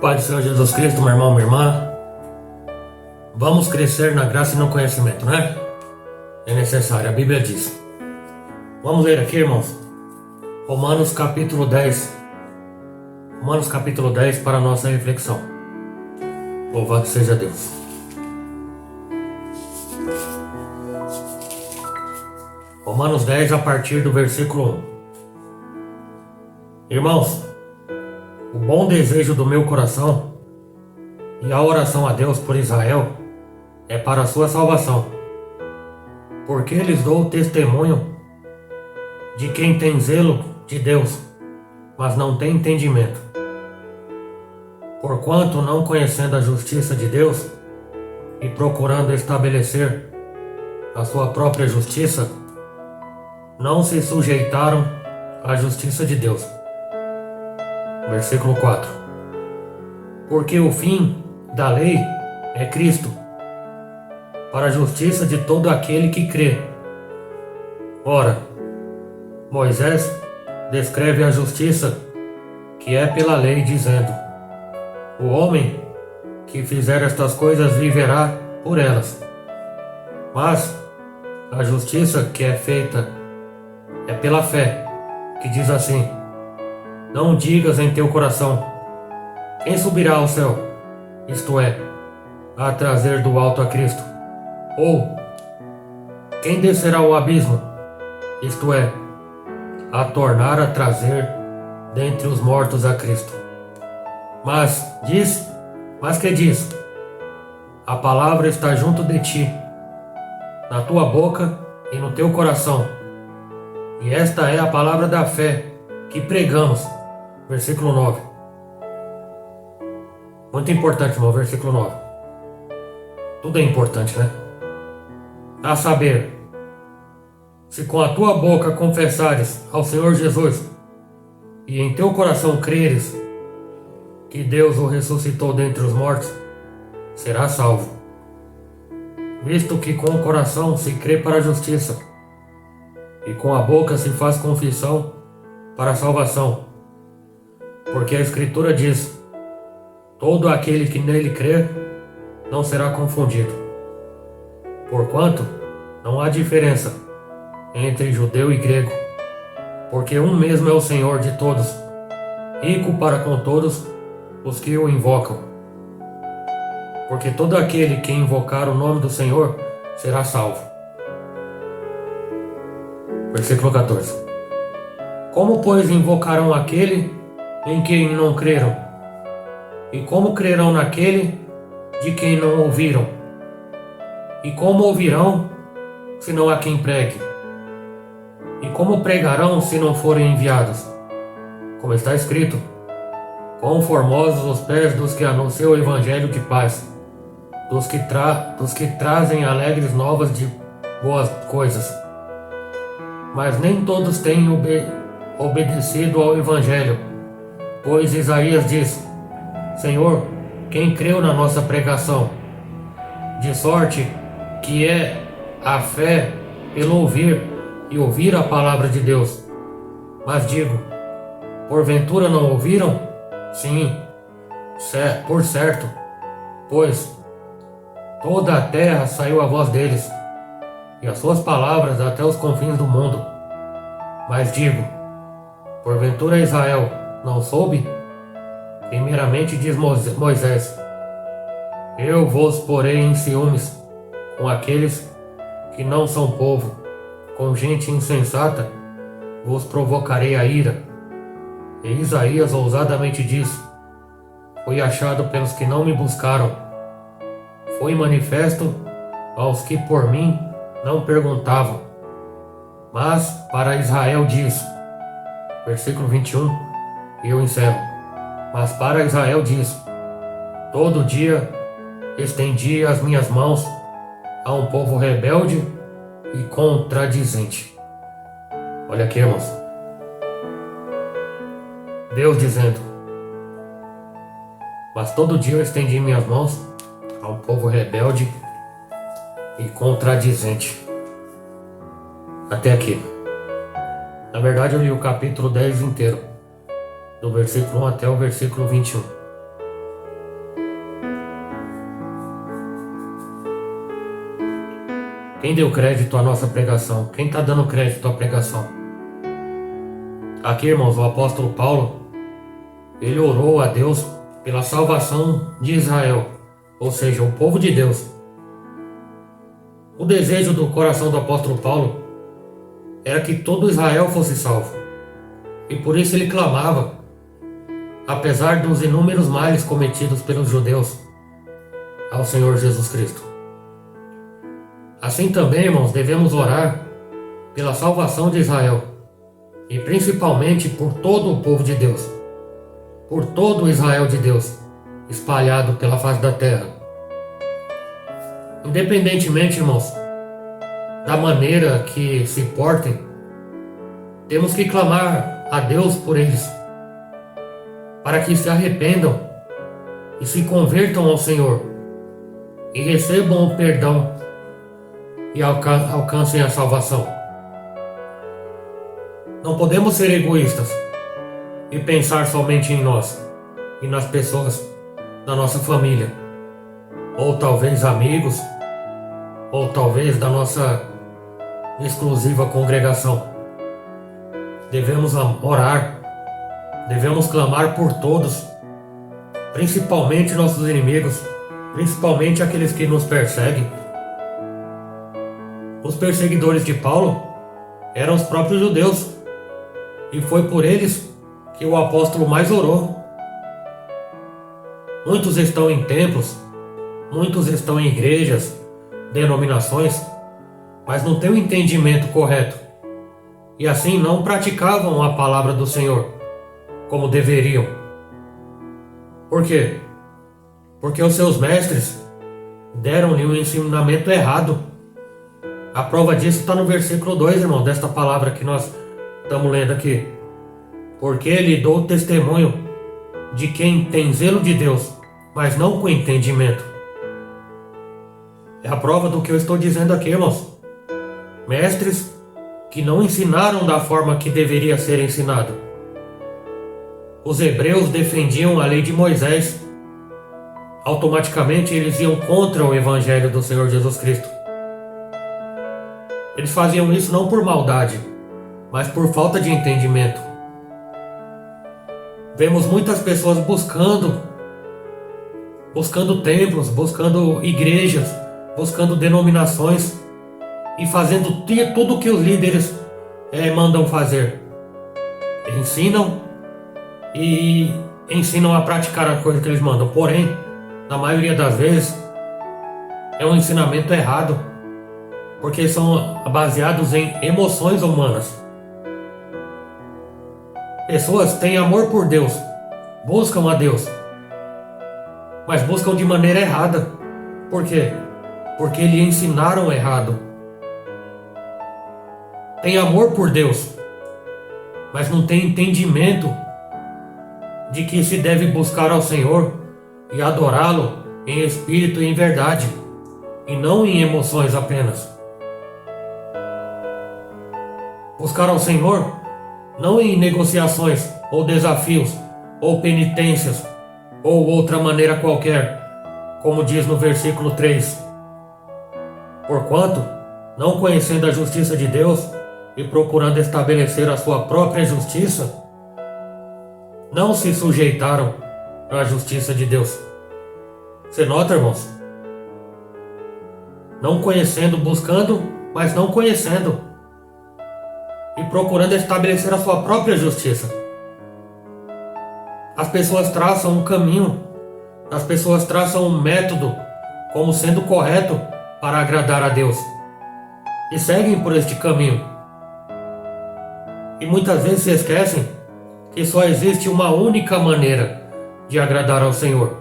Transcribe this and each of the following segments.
Pai do Senhor Jesus Cristo, meu irmão, minha irmã, vamos crescer na graça e no conhecimento, né? É necessário, a Bíblia diz. Vamos ler aqui, irmãos, Romanos capítulo 10. Romanos capítulo 10 para a nossa reflexão. Louvado seja Deus. Romanos 10 a partir do versículo 1. Irmãos, o bom desejo do meu coração e a oração a Deus por Israel é para a sua salvação, porque lhes dou testemunho de quem tem zelo de Deus, mas não tem entendimento. Porquanto, não conhecendo a justiça de Deus e procurando estabelecer a sua própria justiça, não se sujeitaram à justiça de Deus. Versículo 4. Porque o fim da lei é Cristo, para a justiça de todo aquele que crê. Ora, Moisés descreve a justiça que é pela lei, dizendo: o homem que fizer estas coisas viverá por elas. Mas a justiça que é feita é pela fé, que diz assim: não digas em teu coração: quem subirá ao céu, isto é, a trazer do alto a Cristo? Ou quem descerá ao abismo, isto é, a tornar a trazer dentre os mortos a Cristo? Mas que diz: a palavra está junto de ti, na tua boca e no teu coração. E esta é a palavra da fé que pregamos. Versículo 9. Muito importante, irmão, versículo 9. Tudo é importante, né? A saber, se com a tua boca confessares ao Senhor Jesus e em teu coração creres que Deus o ressuscitou dentre os mortos, serás salvo. Visto que com o coração se crê para a justiça e com a boca se faz confissão para a salvação. Porque a Escritura diz: todo aquele que nele crer não será confundido. Porquanto não há diferença entre judeu e grego, porque um mesmo é o Senhor de todos, rico para com todos os que o invocam. Porque todo aquele que invocar o nome do Senhor será salvo. Versículo 14. Como, pois, invocarão aquele em quem não creram? E como crerão naquele de quem não ouviram? E como ouvirão, se não há quem pregue? E como pregarão, se não forem enviados? Como está escrito: quão formosos os pés dos que anunciam o evangelho de paz, dos que trazem alegres novas de boas coisas. Mas nem todos têm obedecido ao evangelho. Pois Isaías diz: Senhor, quem creu na nossa pregação? De sorte que é a fé pelo ouvir, e ouvir a palavra de Deus. Mas digo: porventura não ouviram? Sim, por certo, pois toda a terra saiu a voz deles, e as suas palavras até os confins do mundo. Mas digo: porventura Israel não soube? Primeiramente diz Moisés: eu vos porei em ciúmes com aqueles que não são povo, com gente insensata vos provocarei a ira. E Isaías ousadamente diz: fui achado pelos que não me buscaram, foi manifesto aos que por mim não perguntavam. Mas para Israel diz, versículo 21, e eu encerro: mas para Israel diz: todo dia estendi as minhas mãos a um povo rebelde e contradizente. Olha aqui, irmãos, Deus dizendo: mas todo dia eu estendi minhas mãos a um povo rebelde e contradizente. Até aqui. Na verdade, eu li o capítulo 10 inteiro, do versículo 1 até o versículo 21. Quem deu crédito à nossa pregação? Quem está dando crédito à pregação? Aqui, irmãos, o apóstolo Paulo, ele orou a Deus pela salvação de Israel, ou seja, o povo de Deus. O desejo do coração do apóstolo Paulo era que todo Israel fosse salvo. E por isso ele clamava, apesar dos inúmeros males cometidos pelos judeus, ao Senhor Jesus Cristo. Assim também, irmãos, devemos orar pela salvação de Israel, e principalmente por todo o povo de Deus, por todo o Israel de Deus, espalhado pela face da terra. Independentemente, irmãos, da maneira que se portem, temos que clamar a Deus por eles, para que se arrependam e se convertam ao Senhor, e recebam o perdão e alcancem a salvação. Não podemos ser egoístas e pensar somente em nós e nas pessoas da nossa família, ou talvez amigos, ou talvez da nossa exclusiva congregação. Devemos orar, devemos clamar por todos, principalmente nossos inimigos, principalmente aqueles que nos perseguem. Os perseguidores de Paulo eram os próprios judeus, e foi por eles que o apóstolo mais orou. Muitos estão em templos, muitos estão em igrejas, denominações, mas não têm o entendimento correto, e assim não praticavam a palavra do Senhor como deveriam. Por quê? Porque os seus mestres deram-lhe um ensinamento errado. A prova disso está no versículo 2, irmão, desta palavra que nós estamos lendo aqui. Porque lhe dou testemunho de quem tem zelo de Deus, mas não com entendimento. É a prova do que eu estou dizendo aqui, irmãos. Mestres que não ensinaram da forma que deveria ser ensinado. Os hebreus defendiam a lei de Moisés. Automaticamente eles iam contra o evangelho do Senhor Jesus Cristo. Eles faziam isso não por maldade, mas por falta de entendimento. Vemos muitas pessoas buscando templos, buscando igrejas, buscando denominações e fazendo tudo o que os líderes mandam fazer. Ensinam a praticar a coisa que eles mandam, porém, na maioria das vezes, é um ensinamento errado, porque são baseados em emoções humanas. Pessoas têm amor por Deus, buscam a Deus, mas buscam de maneira errada. Por quê? Porque lhe ensinaram errado. Tem amor por Deus, mas não tem entendimento de que se deve buscar ao Senhor e adorá-lo em espírito e em verdade, e não em emoções apenas. Buscar ao Senhor não em negociações, ou desafios, ou penitências, ou outra maneira qualquer, como diz no versículo 3. Porquanto, não conhecendo a justiça de Deus e procurando estabelecer a sua própria justiça, não se sujeitaram à justiça de Deus. Você nota, irmãos? Não conhecendo, buscando, mas não conhecendo. E procurando estabelecer a sua própria justiça. As pessoas traçam um caminho, as pessoas traçam um método como sendo correto para agradar a Deus, e seguem por este caminho. E muitas vezes se esquecem que só existe uma única maneira de agradar ao Senhor.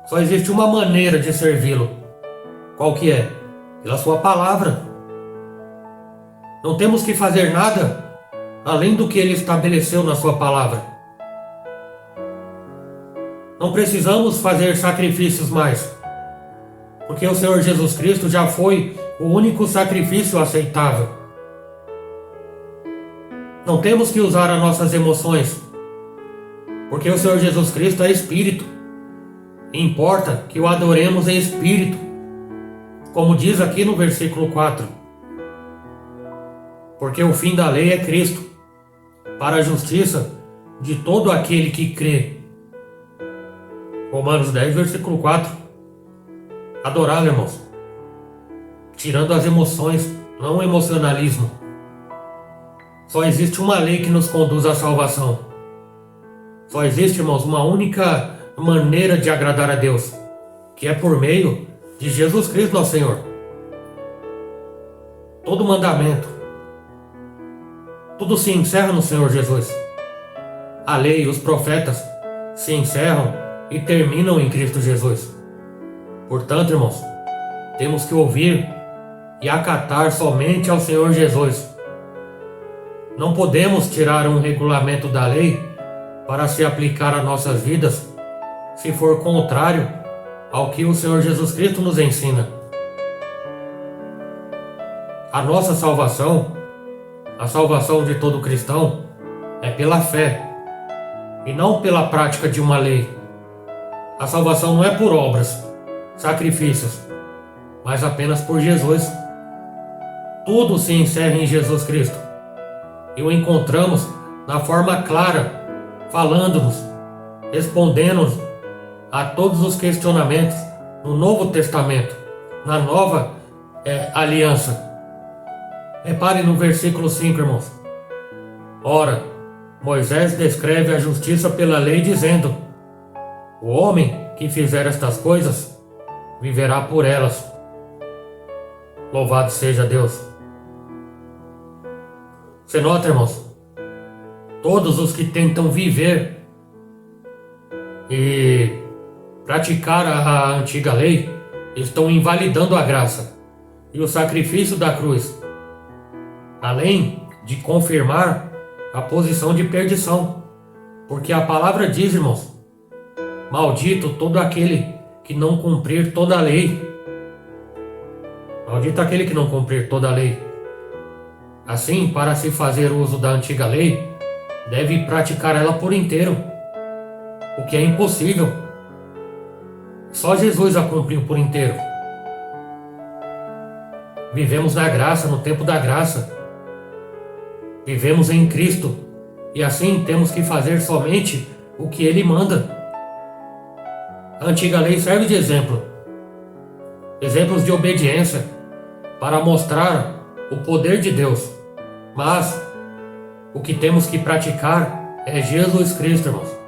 Só existe uma maneira de servi-lo. Qual que é? Pela sua palavra. Não temos que fazer nada além do que Ele estabeleceu na sua palavra. Não precisamos fazer sacrifícios mais, porque o Senhor Jesus Cristo já foi o único sacrifício aceitável. Não temos que usar as nossas emoções, porque o Senhor Jesus Cristo é Espírito. E importa que o adoremos em Espírito Como diz aqui no versículo 4, porque o fim da lei é Cristo, para a justiça de todo aquele que crê. Romanos 10, versículo 4. Adorar, irmãos, tirando as emoções, não o emocionalismo. Só existe uma lei que nos conduz à salvação. Só existe, irmãos, uma única maneira de agradar a Deus, que é por meio de Jesus Cristo, nosso Senhor. Todo mandamento, tudo se encerra no Senhor Jesus. A lei e os profetas se encerram e terminam em Cristo Jesus. Portanto, irmãos, temos que ouvir e acatar somente ao Senhor Jesus. Não podemos tirar um regulamento da lei para se aplicar a nossas vidas se for contrário ao que o Senhor Jesus Cristo nos ensina. A nossa salvação, a salvação de todo cristão, é pela fé e não pela prática de uma lei. A salvação não é por obras, sacrifícios, mas apenas por Jesus. Tudo se encerra em Jesus Cristo e o encontramos na forma clara, falando-nos, respondendo-nos a todos os questionamentos no Novo Testamento, na Nova Aliança. Repare no versículo 5, irmãos. Ora, Moisés descreve a justiça pela lei dizendo: o homem que fizer estas coisas viverá por elas. Louvado seja Deus. Você nota, irmãos? Todos os que tentam viver e praticar a antiga lei estão invalidando a graça e o sacrifício da cruz, além de confirmar a posição de perdição, porque a palavra diz, irmãos: maldito todo aquele que não cumprir toda a lei. Maldito aquele que não cumprir toda a lei. Assim, para se fazer uso da antiga lei, deve praticar ela por inteiro, o que é impossível. Só Jesus a cumpriu por inteiro. Vivemos na graça, no tempo da graça. Vivemos em Cristo e assim temos que fazer somente o que Ele manda. A antiga lei serve de exemplo. Exemplos de obediência para mostrar o poder de Deus. Mas o que temos que praticar é Jesus Cristo, irmãos.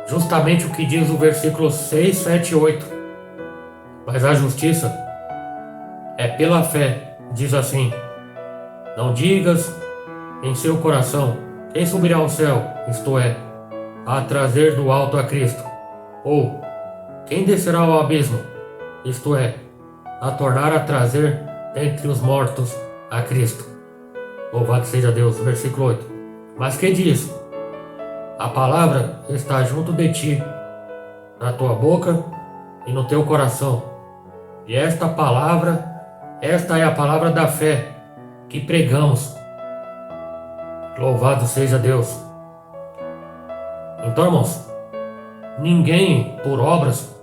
Justamente o que diz o versículo 6, 7 e 8. Mas a justiça é pela fé, diz assim: não digas em seu coração: quem subirá ao céu, isto é, a trazer do alto a Cristo? Ou quem descerá ao abismo, isto é, a tornar a trazer dentre os mortos a Cristo? Louvado seja Deus. Versículo 8. Mas que diz? A palavra está junto de ti, na tua boca e no teu coração. E esta é a palavra da fé que pregamos. Louvado seja Deus. Então, irmãos, ninguém por obras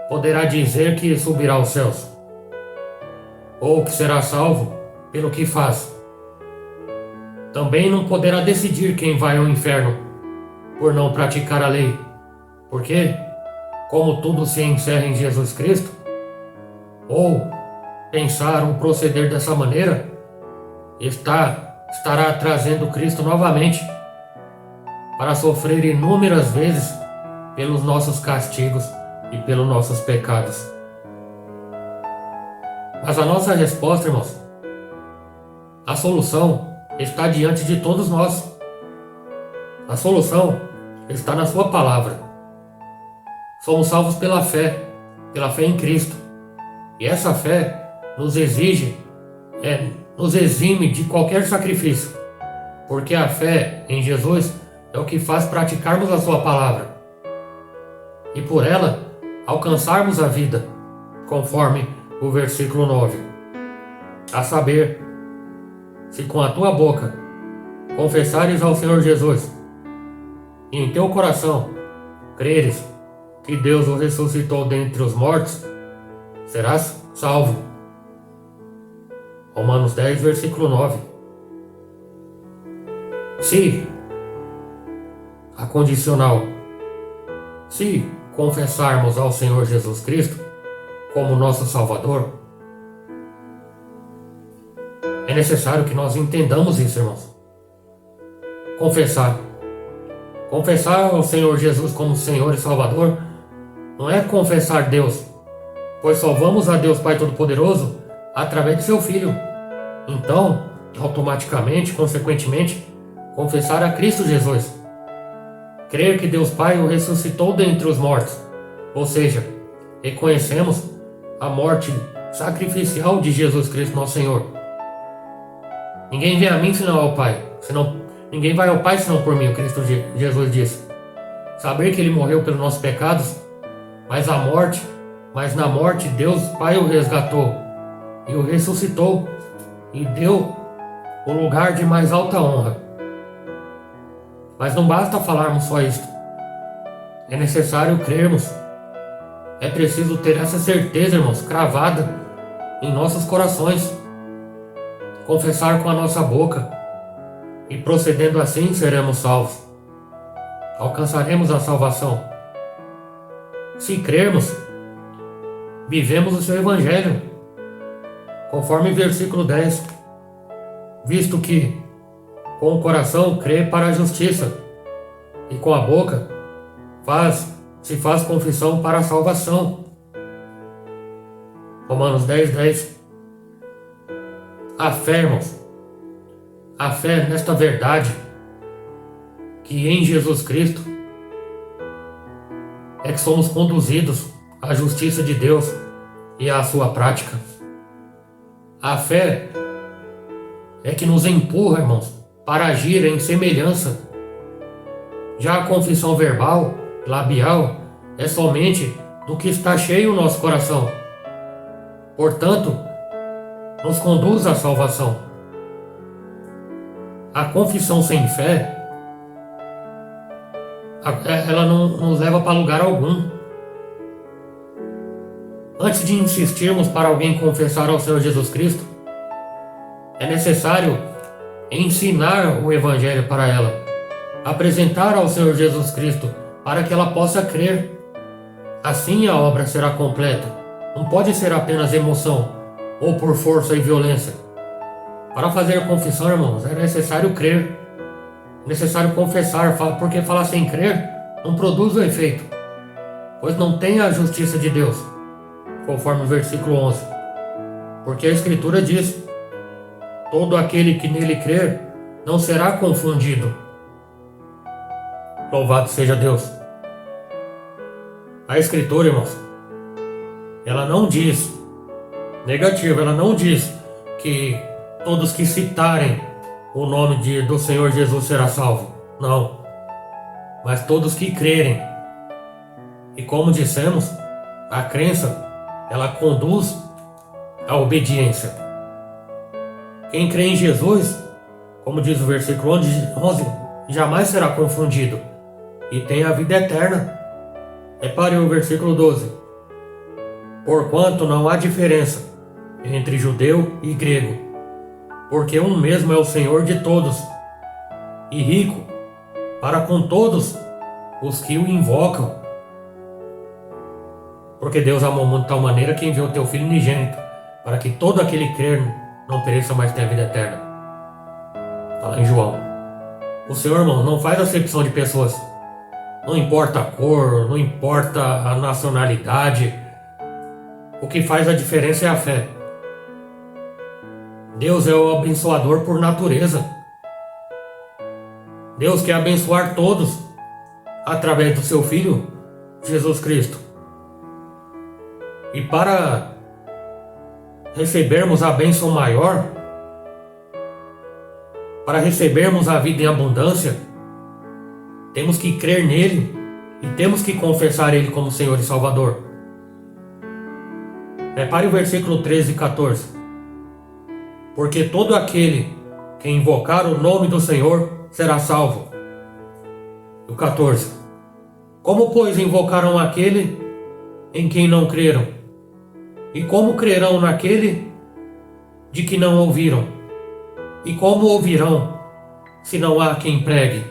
poderá dizer que subirá aos céus, ou que será salvo pelo que faz. Também não poderá decidir quem vai ao inferno por não praticar a lei, porque, como tudo se encerra em Jesus Cristo, ou pensar ou proceder dessa maneira, estará trazendo Cristo novamente para sofrer inúmeras vezes pelos nossos castigos e pelos nossos pecados. Mas a nossa resposta, irmãos, a solução está diante de todos nós. A solução está na sua palavra. Somos salvos pela fé em Cristo. E essa fé nos exime de qualquer sacrifício, porque a fé em Jesus é o que faz praticarmos a sua palavra e por ela alcançarmos a vida, conforme o versículo 9. A saber, se com a tua boca confessares ao Senhor Jesus e em teu coração creres que Deus o ressuscitou dentre os mortos, serás salvo. Romanos 10, versículo 9. Se, a condicional, se confessarmos ao Senhor Jesus Cristo como nosso Salvador, é necessário que nós entendamos isso, irmãos. Confessar ao Senhor Jesus como Senhor e Salvador não é confessar Deus, pois só vamos a Deus Pai Todo-Poderoso através de seu Filho. Então, automaticamente, consequentemente, confessar a Cristo Jesus. Crer que Deus Pai o ressuscitou dentre os mortos, ou seja, reconhecemos a morte sacrificial de Jesus Cristo, nosso Senhor. Ninguém vem a mim senão ao Pai, ninguém vai ao Pai senão por mim, o Cristo Jesus disse. Saber que Ele morreu pelos nossos pecados, mas na morte Deus Pai o resgatou e o ressuscitou e deu o lugar de mais alta honra. Mas não basta falarmos só isto. É necessário crermos. É preciso ter essa certeza, irmãos, cravada em nossos corações. Confessar com a nossa boca. E procedendo assim seremos salvos. Alcançaremos a salvação. Se crermos, vivemos o seu Evangelho. Conforme versículo 10. Visto que com o coração crê para a justiça, e com a boca se faz confissão para a salvação. Romanos 10, 10. A fé, irmãos, a fé nesta verdade, que em Jesus Cristo é que somos conduzidos à justiça de Deus e à sua prática. A fé é que nos empurra, irmãos, para agir em semelhança. Já a confissão verbal, labial, é somente do que está cheio o nosso coração. Portanto, nos conduz à salvação. A confissão sem fé, ela não nos leva para lugar algum. Antes de insistirmos para alguém confessar ao Senhor Jesus Cristo, é necessário ensinar o Evangelho para ela, apresentar ao Senhor Jesus Cristo para que ela possa crer. Assim a obra será completa. Não pode ser apenas emoção ou por força e violência. Para fazer confissão, irmãos, é necessário crer. É necessário confessar, porque falar sem crer não produz o efeito, pois não tem a justiça de Deus, conforme o versículo 11. Porque a Escritura diz: todo aquele que nele crer não será confundido. Louvado seja Deus. A Escritura, irmãos, ela não diz negativo, ela não diz que todos que citarem o nome do Senhor Jesus será salvo. Não. Mas todos que crerem. E como dissemos, a crença, ela conduz à obediência. Quem crê em Jesus, como diz o versículo 11, jamais será confundido e tem a vida eterna. Repare o versículo 12. Porquanto não há diferença entre judeu e grego, porque um mesmo é o Senhor de todos, e rico para com todos os que o invocam. Porque Deus amou o mundo de tal maneira que enviou o teu Filho unigênito, para que todo aquele que crer não pereça, mas tenha vida eterna. Está lá em João. O Senhor, irmão, não faz acepção de pessoas. Não importa a cor, não importa a nacionalidade. O que faz a diferença é a fé. Deus é o abençoador por natureza. Deus quer abençoar todos através do seu Filho, Jesus Cristo. E para recebermos a bênção maior, para recebermos a vida em abundância, temos que crer nele e temos que confessar ele como Senhor e Salvador. Repare o versículo 13 e 14. Porque todo aquele que invocar o nome do Senhor será salvo. O 14. Como, pois, invocaram aquele em quem não creram? E como crerão naquele de que não ouviram? E como ouvirão se não há quem pregue?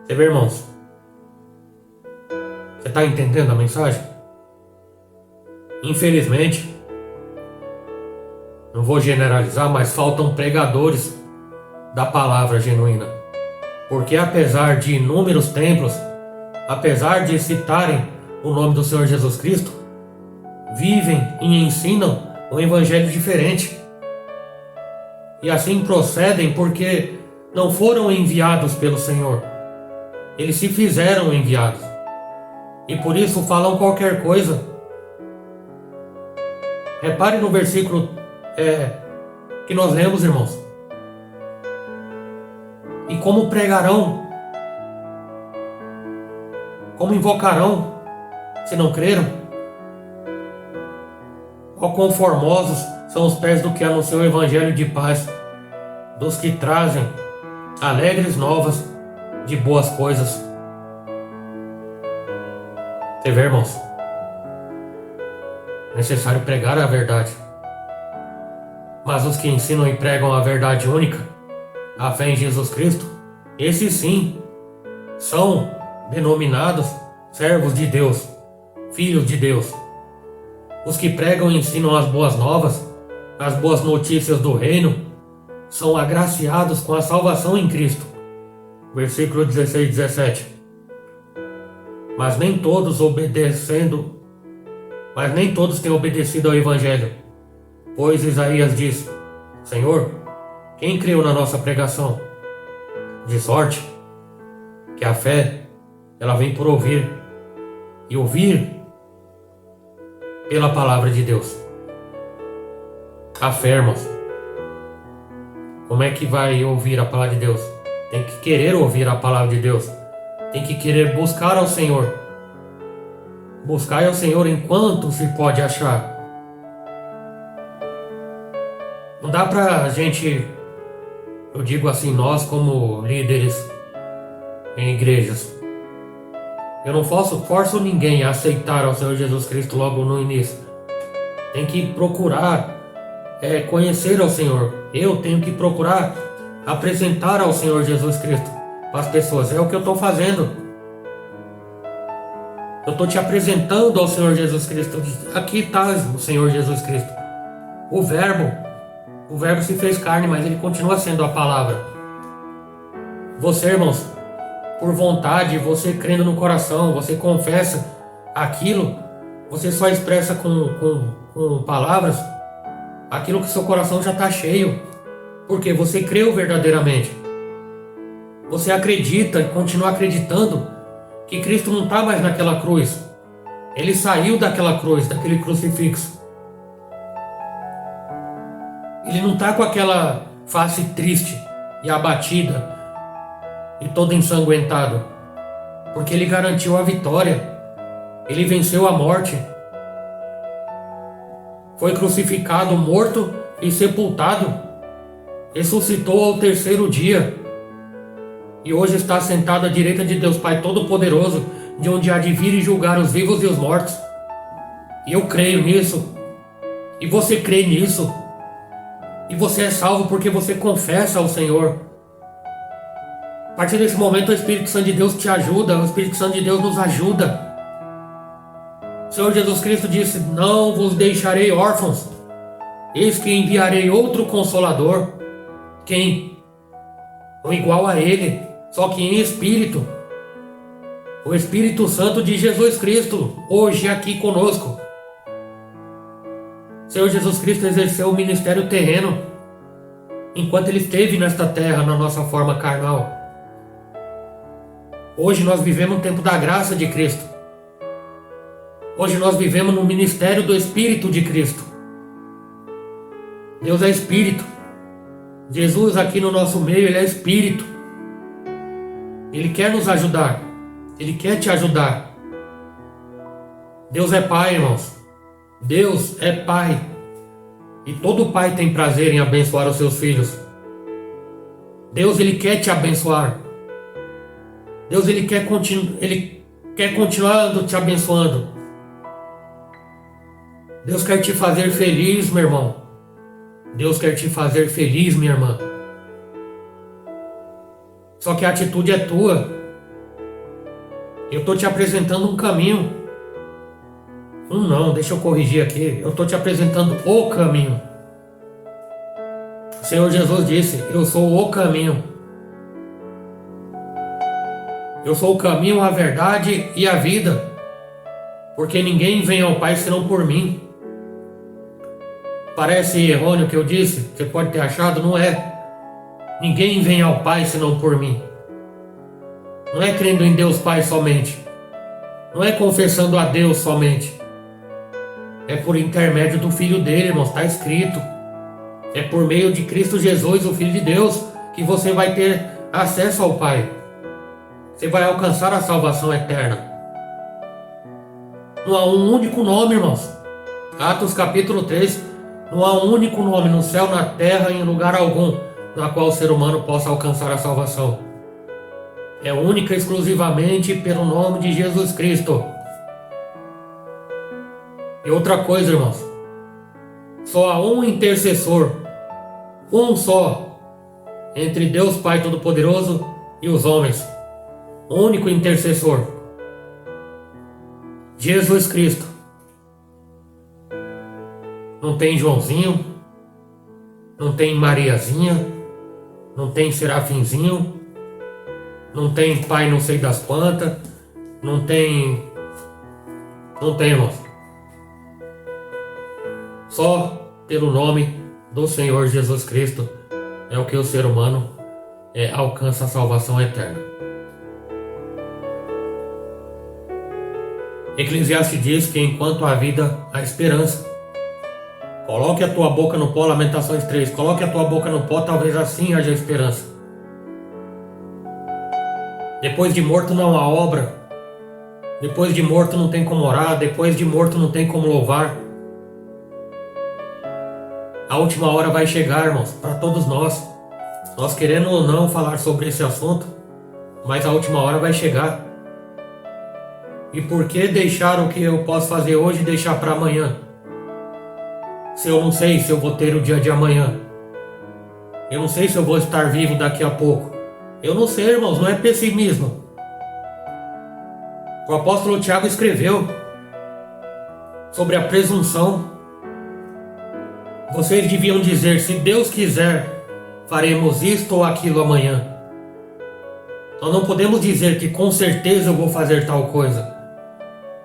Você vê, irmãos? Você está entendendo a mensagem? Infelizmente, não vou generalizar, mas faltam pregadores da palavra genuína. Porque apesar de inúmeros templos, apesar de citarem o nome do Senhor Jesus Cristo, vivem e ensinam um evangelho diferente. E assim procedem porque não foram enviados pelo Senhor. Eles se fizeram enviados. E por isso falam qualquer coisa. Repare no versículo que nós lemos, irmãos. E como pregarão? Como invocarão, se não creram? Ó quão formosos são os pés do que anunciou o evangelho de paz, dos que trazem alegres novas de boas coisas. Você vê, irmãos? É necessário pregar a verdade. Mas os que ensinam e pregam a verdade única, a fé em Jesus Cristo, esses sim são denominados servos de Deus, filhos de Deus. Os que pregam e ensinam as boas novas, as boas notícias do reino, são agraciados com a salvação em Cristo. Versículo 16 e 17. Mas nem todos têm obedecido ao Evangelho. Pois Isaías diz: Senhor, quem creu na nossa pregação? De sorte que a fé, ela vem por ouvir, e ouvir pela palavra de Deus. A fé, irmãos. Como é que vai ouvir a palavra de Deus? Tem que querer ouvir a palavra de Deus. Tem que querer buscar ao Senhor. Buscar ao Senhor enquanto se pode achar. Não dá pra gente, eu digo assim, nós como líderes em igrejas, eu não forço ninguém a aceitar ao Senhor Jesus Cristo logo no início. Tem que procurar conhecer ao Senhor. Eu tenho que procurar apresentar ao Senhor Jesus Cristo para as pessoas. É o que eu estou fazendo. Eu estou te apresentando ao Senhor Jesus Cristo. Aqui está o Senhor Jesus Cristo. O Verbo se fez carne, mas ele continua sendo a palavra. Você, irmãos, por vontade, você crendo no coração, você confessa aquilo, você só expressa com palavras aquilo que seu coração já está cheio, porque você creu verdadeiramente. Você acredita e continua acreditando que Cristo não está mais naquela cruz. Ele saiu daquela cruz, daquele crucifixo. Ele não está com aquela face triste e abatida e todo ensanguentado, porque ele garantiu a vitória. Ele venceu a morte. Foi crucificado, morto e sepultado. Ressuscitou ao terceiro dia. E hoje está sentado à direita de Deus Pai Todo-Poderoso, de onde há de vir e julgar os vivos e os mortos. E eu creio nisso. E você crê nisso. E você é salvo porque você confessa ao Senhor. A partir desse momento o Espírito Santo de Deus te ajuda. O Espírito Santo de Deus nos ajuda. O Senhor Jesus Cristo disse: não vos deixarei órfãos. Eis que enviarei outro Consolador. Quem? O igual a Ele, só que em Espírito. O Espírito Santo de Jesus Cristo, hoje aqui conosco. O Senhor Jesus Cristo exerceu o ministério terreno enquanto Ele esteve nesta terra, na nossa forma carnal. Hoje nós vivemos o tempo da graça de Cristo. Hoje nós vivemos no ministério do Espírito de Cristo. Deus é Espírito. Jesus aqui no nosso meio, Ele é Espírito. Ele quer nos ajudar. Ele quer te ajudar. Deus é Pai, irmãos. Deus é Pai. E todo pai tem prazer em abençoar os seus filhos. Deus, Ele quer te abençoar. Deus, Ele quer continuar te abençoando. Deus quer te fazer feliz, meu irmão. Deus quer te fazer feliz, minha irmã. Só que a atitude é tua. Eu estou te apresentando um caminho. Não, deixa eu corrigir aqui. Eu estou te apresentando o caminho. O Senhor Jesus disse: eu sou o caminho. Eu sou o caminho, a verdade e a vida. Porque ninguém vem ao Pai senão por mim. Parece errôneo o que eu disse, você pode ter achado, não é. Ninguém vem ao Pai senão por mim. Não é crendo em Deus Pai somente. Não é confessando a Deus somente. É por intermédio do Filho dele, irmãos, está escrito. É por meio de Cristo Jesus, o Filho de Deus, que você vai ter acesso ao Pai. Você vai alcançar a salvação eterna. Não há um único nome, irmãos. Atos capítulo 3. Não há um único nome no céu, na terra, em lugar algum, na qual o ser humano possa alcançar a salvação. É única e exclusivamente pelo nome de Jesus Cristo. E outra coisa, irmãos. Só há um intercessor. Um só. Entre Deus Pai Todo-Poderoso e os homens. Único intercessor. Jesus Cristo. Não tem Joãozinho, não tem Mariazinha, não tem Serafinzinho, não tem Pai não sei das quantas, não tem, irmãos. Só pelo nome do Senhor Jesus Cristo é o que o ser humano alcança a salvação eterna. Eclesiastes diz que enquanto há vida, há esperança. Coloque a tua boca no pó, Lamentações 3. Coloque a tua boca no pó, talvez assim haja esperança. Depois de morto não há obra. Depois de morto não tem como orar. Depois de morto não tem como louvar. A última hora vai chegar, irmãos, para todos nós. Nós querendo ou não falar sobre esse assunto, mas a última hora vai chegar. E por que deixar o que eu posso fazer hoje e deixar para amanhã? Se eu não sei se eu vou ter o dia de amanhã. Eu não sei se eu vou estar vivo daqui a pouco. Eu não sei, irmãos, não é pessimismo. O apóstolo Tiago escreveu sobre a presunção. Vocês deviam dizer: se Deus quiser, faremos isto ou aquilo amanhã. Nós não podemos dizer que com certeza eu vou fazer tal coisa.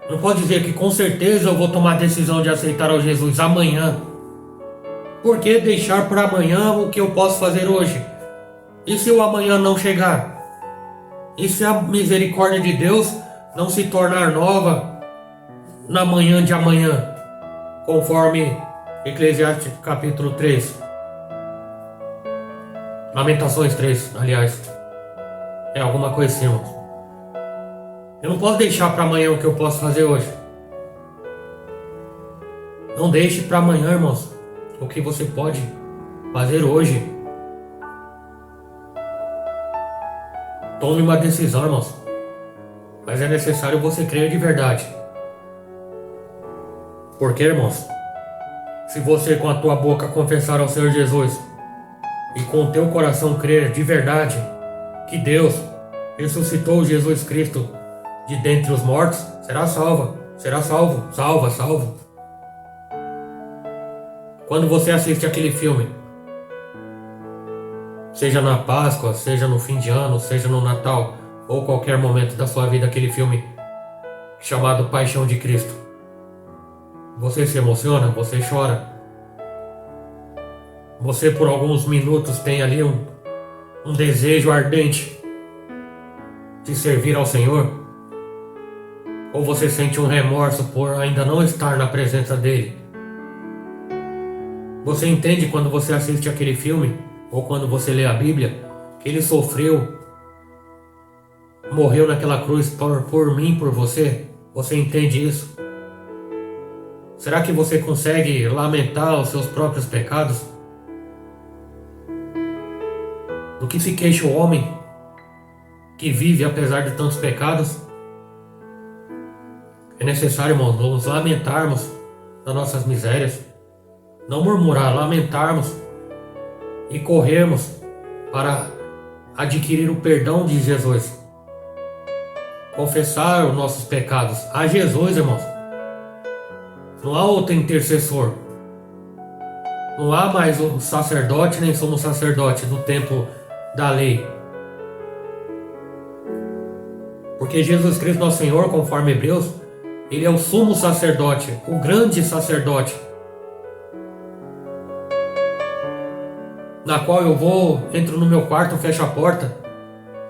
Não pode dizer que com certeza eu vou tomar a decisão de aceitar ao Jesus amanhã. Por que deixar para amanhã o que eu posso fazer hoje? E se o amanhã não chegar? E se a misericórdia de Deus não se tornar nova na manhã de amanhã? Conforme Eclesiastes capítulo 3. Lamentações 3, aliás. É alguma coisa assim, irmãos. Eu não posso deixar para amanhã o que eu posso fazer hoje. Não deixe para amanhã, irmãos, o que você pode fazer hoje. Tome uma decisão, irmãos. Mas é necessário você crer de verdade. Porque, irmãos, se você com a tua boca confessar ao Senhor Jesus e com o teu coração crer de verdade que Deus ressuscitou Jesus Cristo de dentre os mortos, será salvo. Quando você assiste aquele filme, seja na Páscoa, seja no fim de ano, seja no Natal, ou qualquer momento da sua vida, aquele filme chamado Paixão de Cristo, você se emociona, você chora, você por alguns minutos tem ali um desejo ardente de servir ao Senhor. Ou você sente um remorso por ainda não estar na presença dele? Você entende quando você assiste aquele filme, ou quando você lê a Bíblia, que ele sofreu, morreu naquela cruz por mim, por você? Você entende isso? Será que você consegue lamentar os seus próprios pecados? Do que se queixa o homem que vive apesar de tantos pecados? É necessário, irmãos, nos lamentarmos das nossas misérias, não murmurar, lamentarmos e corrermos para adquirir o perdão de Jesus. Confessar os nossos pecados a Jesus, irmãos. Não há outro intercessor. Não há mais um sacerdote, nem somos sacerdote do tempo da lei. Porque Jesus Cristo, nosso Senhor, conforme Hebreus, Ele é o sumo sacerdote, o grande sacerdote, na qual eu entro no meu quarto, fecho a porta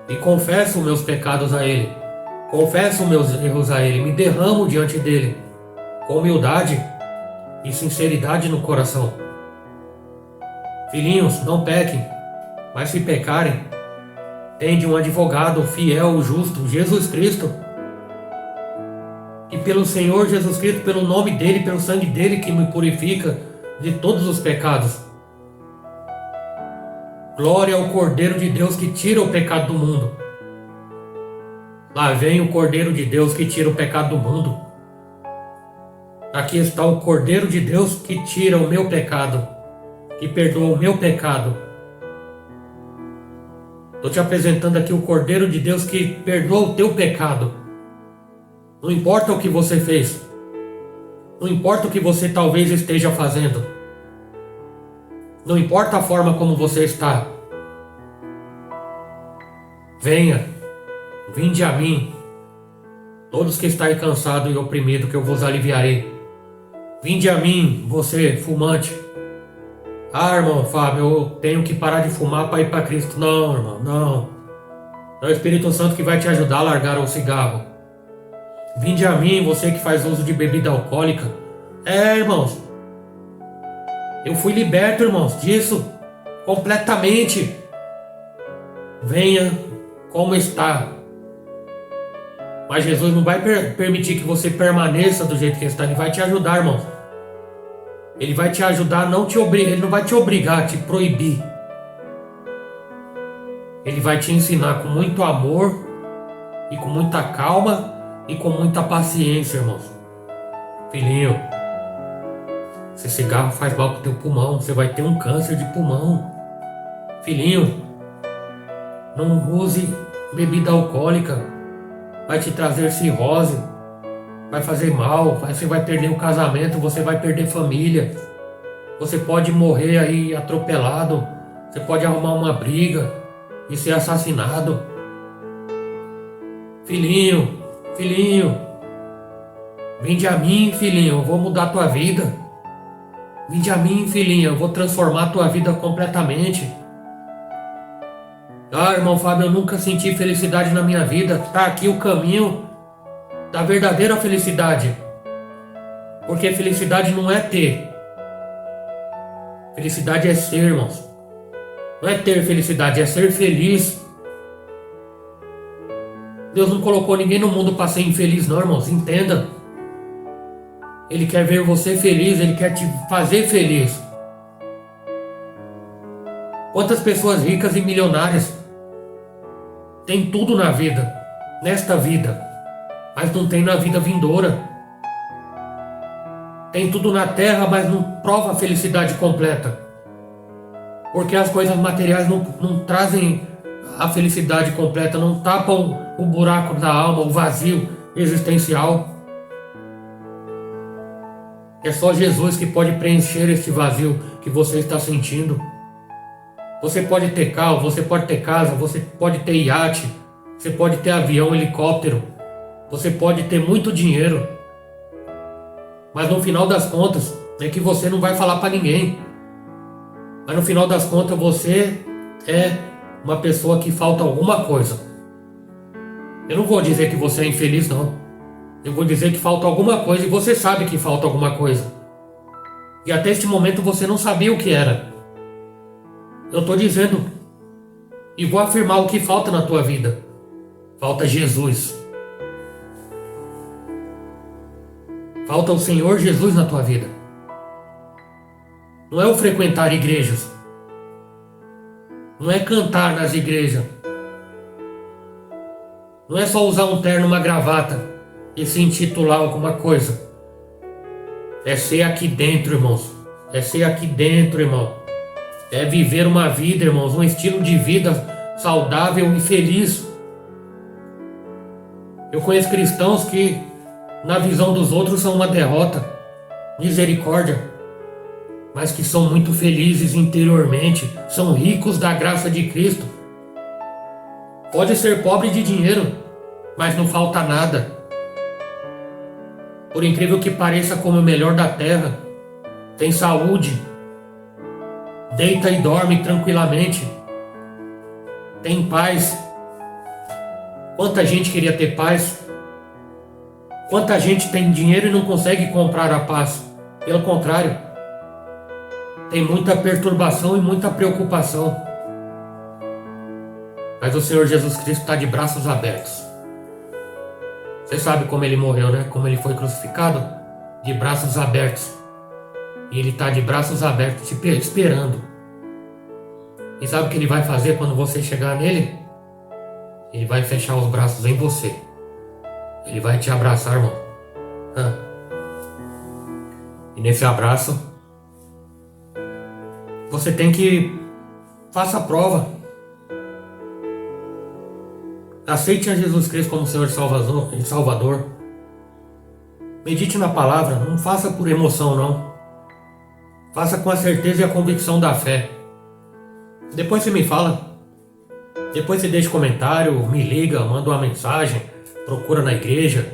e confesso os meus pecados a Ele, confesso os meus erros a Ele, me derramo diante dEle, com humildade e sinceridade no coração. Filhinhos, não pequem, mas se pecarem, tende um advogado fiel, justo, Jesus Cristo, e pelo Senhor Jesus Cristo, pelo nome dEle, pelo sangue dEle que me purifica de todos os pecados. Glória ao Cordeiro de Deus que tira o pecado do mundo. Lá vem o Cordeiro de Deus que tira o pecado do mundo. Aqui está o Cordeiro de Deus que tira o meu pecado, que perdoa o meu pecado. Estou te apresentando aqui o Cordeiro de Deus que perdoa o teu pecado. Não importa o que você fez. Não importa o que você talvez esteja fazendo. Não importa a forma como você está. Venha, vinde a mim, todos que estáis cansados e oprimidos, que eu vos aliviarei. Vinde a mim, você fumante. Ah, irmão Fábio, eu tenho que parar de fumar para ir para Cristo. Não, irmão, não. É o Espírito Santo que vai te ajudar a largar o cigarro. Vinde a mim, você que faz uso de bebida alcoólica. Irmãos, eu fui liberto, irmãos, disso completamente. Venha como está. Mas Jesus não vai permitir que você permaneça do jeito que está. Ele vai te ajudar, irmãos. Ele vai te ajudar, ele não vai te obrigar, te proibir. Ele vai te ensinar com muito amor e com muita calma e com muita paciência, irmãos. Filhinho, esse cigarro faz mal pro teu pulmão, você vai ter um câncer de pulmão. Filhinho, não use bebida alcoólica, vai te trazer cirrose, vai fazer mal, você vai perder o casamento, você vai perder família, você pode morrer aí atropelado, você pode arrumar uma briga e ser assassinado. Filhinho, vinde a mim, filhinho, eu vou mudar tua vida. Vinde a mim, filhinho, eu vou transformar tua vida completamente. Ah, irmão Fábio, eu nunca senti felicidade na minha vida. Tá aqui o caminho da verdadeira felicidade. Porque felicidade não é ter. Felicidade é ser, irmãos. Não é ter felicidade, é ser feliz. Deus não colocou ninguém no mundo para ser infeliz, não, irmãos. Entenda. Ele quer ver você feliz, Ele quer te fazer feliz. Quantas pessoas ricas e milionárias têm tudo na vida, nesta vida, mas não tem na vida vindoura. Tem tudo na terra, mas não prova a felicidade completa. Porque as coisas materiais não trazem a felicidade completa, não tapam o buraco da alma, o vazio existencial. É só Jesus que pode preencher este vazio que você está sentindo. Você pode ter carro, você pode ter casa, você pode ter iate, você pode ter avião, helicóptero, você pode ter muito dinheiro. Mas no final das contas, é que você não vai falar para ninguém. Mas no final das contas, você é uma pessoa que falta alguma coisa. Eu não vou dizer que você é infeliz, não. Eu vou dizer que falta alguma coisa e você sabe que falta alguma coisa. E até este momento você não sabia o que era. Eu estou dizendo e vou afirmar o que falta na tua vida. Falta Jesus. Falta o Senhor Jesus na tua vida. Não é o frequentar igrejas. Não é cantar nas igrejas. Não é só usar um terno, uma gravata e se intitular alguma coisa. É ser aqui dentro, irmãos. É ser aqui dentro, irmão. É viver uma vida, irmãos, um estilo de vida saudável e feliz. Eu conheço cristãos que, na visão dos outros, são uma derrota, misericórdia, mas que são muito felizes interiormente, são ricos da graça de Cristo. Pode ser pobre de dinheiro, mas não falta nada. Por incrível que pareça, come o melhor da terra, tem saúde, deita e dorme tranquilamente, tem paz. Quanta gente queria ter paz? Quanta gente tem dinheiro e não consegue comprar a paz? Pelo contrário, tem muita perturbação e muita preocupação. Mas o Senhor Jesus Cristo está de braços abertos. Você sabe como ele morreu, né? Como ele foi crucificado? De braços abertos. E ele está de braços abertos te esperando. E sabe o que ele vai fazer quando você chegar nele? Ele vai fechar os braços em você. Ele vai te abraçar, irmão. E nesse abraço, você tem que faça a prova. Aceite a Jesus Cristo como Senhor e Salvador. Medite na palavra. Não faça por emoção, não. Faça com a certeza e a convicção da fé. Depois você me fala. Depois você deixa comentário, me liga, manda uma mensagem, procura na igreja.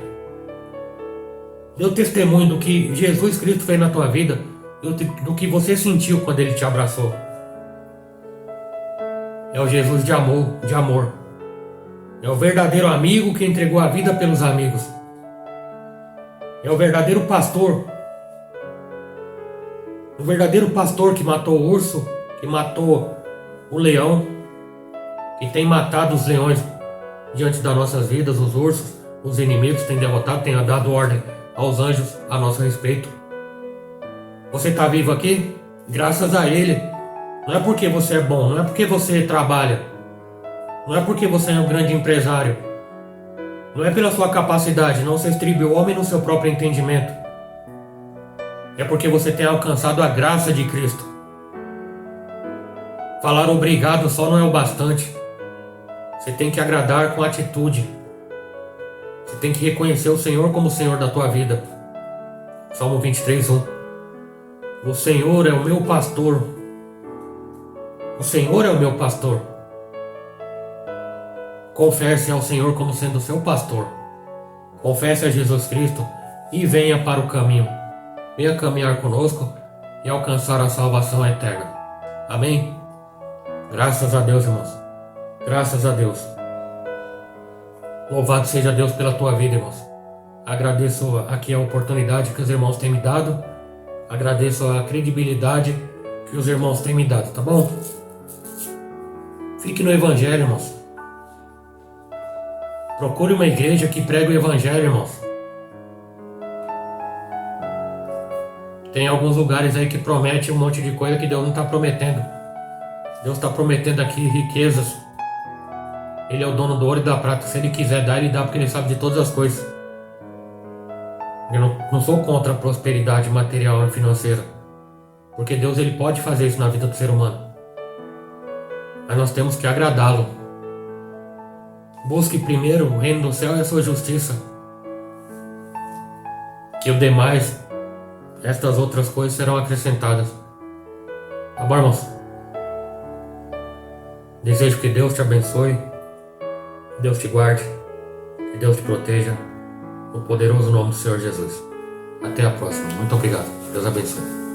Dê o testemunho do que Jesus Cristo fez na tua vida, do que você sentiu quando Ele te abraçou. É o Jesus de amor. É o verdadeiro amigo que entregou a vida pelos amigos. É o verdadeiro pastor. O verdadeiro pastor que matou o urso, que matou o leão, que tem matado os leões diante das nossas vidas, os ursos, os inimigos, tem derrotado, tem dado ordem aos anjos a nosso respeito. Você está vivo aqui? Graças a Ele. Não é porque você é bom, não é porque você trabalha, não é porque você é um grande empresário, não é pela sua capacidade, não se estribe o homem no seu próprio entendimento. É porque você tem alcançado a graça de Cristo. Falar obrigado só não é o bastante. Você tem que agradar com atitude. Você tem que reconhecer o Senhor como o Senhor da tua vida. Salmo 23:1. O Senhor é o meu pastor. O Senhor é o meu pastor. Confesse ao Senhor como sendo o seu pastor. Confesse a Jesus Cristo e venha para o caminho. Venha caminhar conosco e alcançar a salvação eterna. Amém? Graças a Deus, irmãos. Graças a Deus. Louvado seja Deus pela tua vida, irmãos. Agradeço aqui a oportunidade que os irmãos têm me dado. Agradeço a credibilidade que os irmãos têm me dado, tá bom? Fique no Evangelho, irmãos. Procure uma igreja que pregue o Evangelho, irmãos. Tem alguns lugares aí que prometem um monte de coisa que Deus não está prometendo. Deus está prometendo aqui riquezas. Ele é o dono do ouro e da prata. Se Ele quiser dar, Ele dá, porque Ele sabe de todas as coisas. Eu não sou contra a prosperidade material e financeira, porque Deus Ele pode fazer isso na vida do ser humano. Mas nós temos que agradá-lo. Busque primeiro o reino do céu e a sua justiça, que o demais, estas outras coisas serão acrescentadas. Tá bom, irmãos? Desejo que Deus te abençoe, que Deus te guarde, que Deus te proteja, no poderoso nome do Senhor Jesus. Até a próxima. Muito obrigado. Deus abençoe.